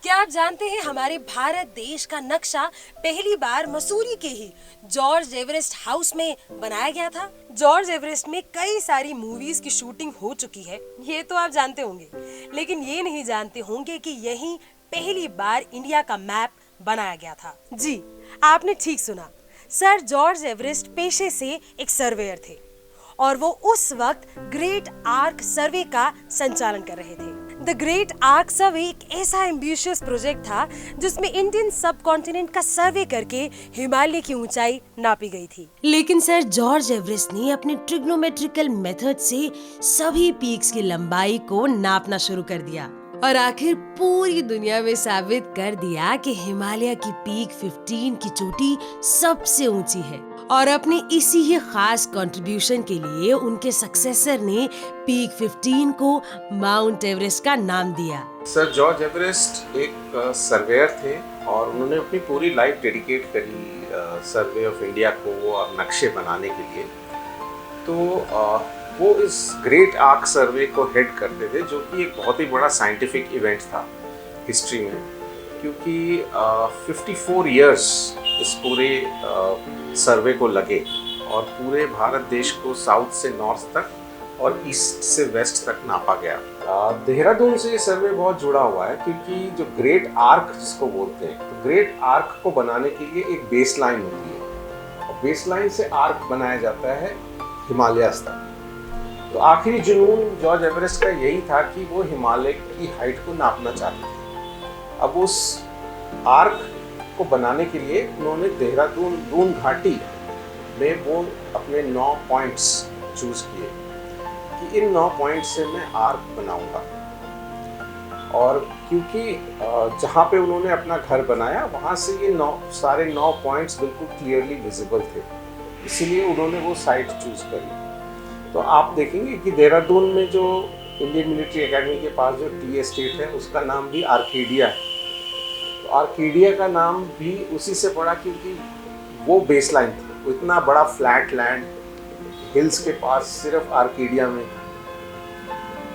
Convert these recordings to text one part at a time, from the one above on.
क्या आप जानते हैं हमारे भारत देश का नक्शा पहली बार मसूरी के ही जॉर्ज एवरेस्ट हाउस में बनाया गया था। जॉर्ज एवरेस्ट में कई सारी मूवीज की शूटिंग हो चुकी है, ये तो आप जानते होंगे, लेकिन ये नहीं जानते होंगे कि यहीं पहली बार इंडिया का मैप बनाया गया था। जी, आपने ठीक सुना, सर जॉर्ज एवरेस्ट पेशे से एक सर्वेयर थे और वो उस वक्त ग्रेट आर्क सर्वे का संचालन कर रहे थे। द ग्रेट आर्क सर्वे एक ऐसा एम्बिशियस प्रोजेक्ट था जिसमें इंडियन सब कॉन्टिनेंट का सर्वे करके हिमालय की ऊंचाई नापी गई थी। लेकिन सर जॉर्ज एवरेस्ट ने अपने ट्रिग्नोमेट्रिकल मेथड से सभी पीक्स की लंबाई को नापना शुरू कर दिया और आखिर पूरी दुनिया में साबित कर दिया कि हिमालय की पीक 15 की चोटी सबसे ऊंची है। और अपने इसी ही खास कंट्रीब्यूशन के लिए उनके सक्सेसर ने पीक 15 को माउंट एवरेस्ट का नाम दिया। सर जॉर्ज एवरेस्ट एक सर्वेयर थे और उन्होंने अपनी पूरी लाइफ डेडिकेट करी सर्वे ऑफ इंडिया को और नक्शे बनाने के लिए। तो वो इस ग्रेट आर्क सर्वे को हेड करते थे, जो कि एक बहुत ही बड़ा साइंटिफिक इवेंट था हिस्ट्री में, क्योंकि 54 इयर्स इस पूरे सर्वे को लगे और पूरे भारत देश को साउथ से नॉर्थ तक और ईस्ट से वेस्ट तक नापा गया। देहरादून से ये सर्वे बहुत जुड़ा हुआ है, क्योंकि जो ग्रेट आर्क जिसको बोलते हैं, तो ग्रेट आर्क को बनाने के लिए एक बेस लाइन होती है और बेस लाइन से आर्क बनाया जाता है हिमालय तक। तो आखिरी जुनून जॉर्ज एवरेस्ट का यही था कि वो हिमालय की हाइट को नापना चाहते थे। अब उस आर्क को बनाने के लिए उन्होंने देहरादून दून घाटी में वो अपने 9 पॉइंट्स चूज किए कि इन 9 पॉइंट से मैं आर्क बनाऊंगा। और क्योंकि जहाँ पे उन्होंने अपना घर बनाया वहाँ से ये सारे 9 पॉइंट्स बिल्कुल क्लियरली विजिबल थे, इसीलिए उन्होंने वो साइट चूज करी। तो आप देखेंगे कि देहरादून में जो इंडियन मिलिट्री एकेडमी के पास जो टी एस्टेट है उसका नाम भी आर्केडिया है। तो आर्केडिया का नाम भी उसी से पड़ा, क्योंकि वो बेस लाइन थी, वो इतना बड़ा फ्लैट लैंड हिल्स के पास सिर्फ आर्केडिया में था।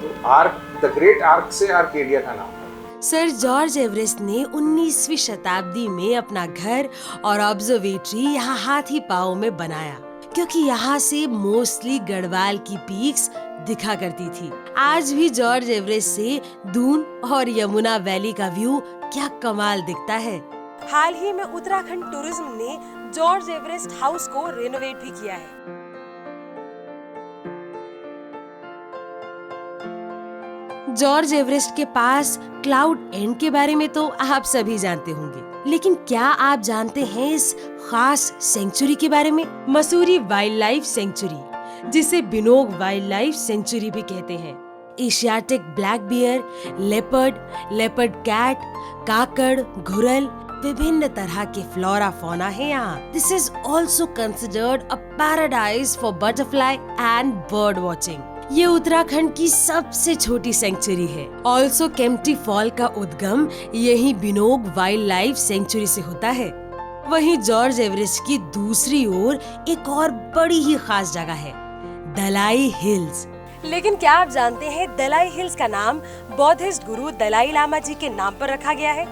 तो द ग्रेट आर्क से आर्केडिया का नाम था। सर जॉर्ज एवरेस्ट ने 19वीं शताब्दी में अपना घर और ऑब्जर्वेटरी यहाँ हाथी पाँव में बनाया, क्योंकि यहाँ से मोस्टली गढ़वाल की पीक्स दिखा करती थी। आज भी जॉर्ज एवरेस्ट से दून और यमुना वैली का व्यू क्या कमाल दिखता है। हाल ही में उत्तराखंड टूरिज्म ने जॉर्ज एवरेस्ट हाउस को रेनोवेट भी किया है। जॉर्ज एवरेस्ट के पास क्लाउड एंड के बारे में तो आप सभी जानते होंगे, लेकिन क्या आप जानते हैं इस खास सेंचुरी के बारे में? मसूरी वाइल्ड लाइफ सेंचुरी, जिसे बिनोग वाइल्ड लाइफ सेंचुरी भी कहते हैं। Asiatic black bear, leopard cat, काकड़, घुरल, विभिन्न तरह के फ्लोरा फौना है यहाँ। This is also considered a paradise for butterfly and bird watching. ये उत्तराखंड की सबसे छोटी सेंचुरी है। ऑल्सो केम्प्टी फॉल का उद्गम यही बिनोग वाइल्ड लाइफ सेंचुरी से होता है। वहीं जॉर्ज एवरेस्ट की दूसरी ओर एक और बड़ी ही खास जगह है, दलाई हिल्स। लेकिन क्या आप जानते हैं दलाई हिल्स का नाम बौद्धिस्ट गुरु दलाई लामा जी के नाम पर रखा गया है।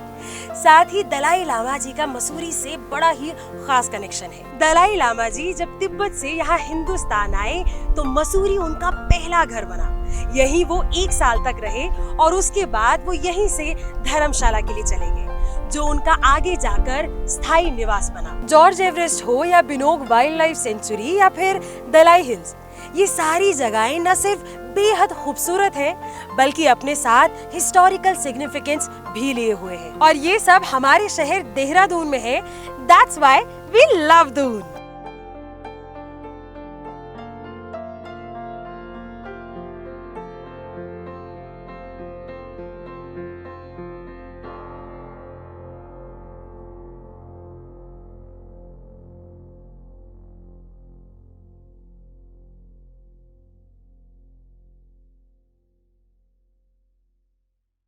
साथ ही दलाई लामा जी का मसूरी से बड़ा ही खास कनेक्शन है। दलाई लामा जी जब तिब्बत से यहाँ हिंदुस्तान आए तो मसूरी उनका पहला घर बना। यहीं वो 1 साल तक रहे और उसके बाद वो यहीं से धर्मशाला के लिए चले गए, जो उनका आगे जाकर स्थायी निवास बना। जॉर्ज एवरेस्ट हो या बिनोग वाइल्ड लाइफ सेंचुरी या फिर दलाई हिल्स, ये सारी जगहें न सिर्फ बेहद खूबसूरत है, बल्कि अपने साथ हिस्टोरिकल सिग्निफिकेंस भी लिए हुए हैं। और ये सब हमारे शहर देहरादून में है। That's why we love Doon.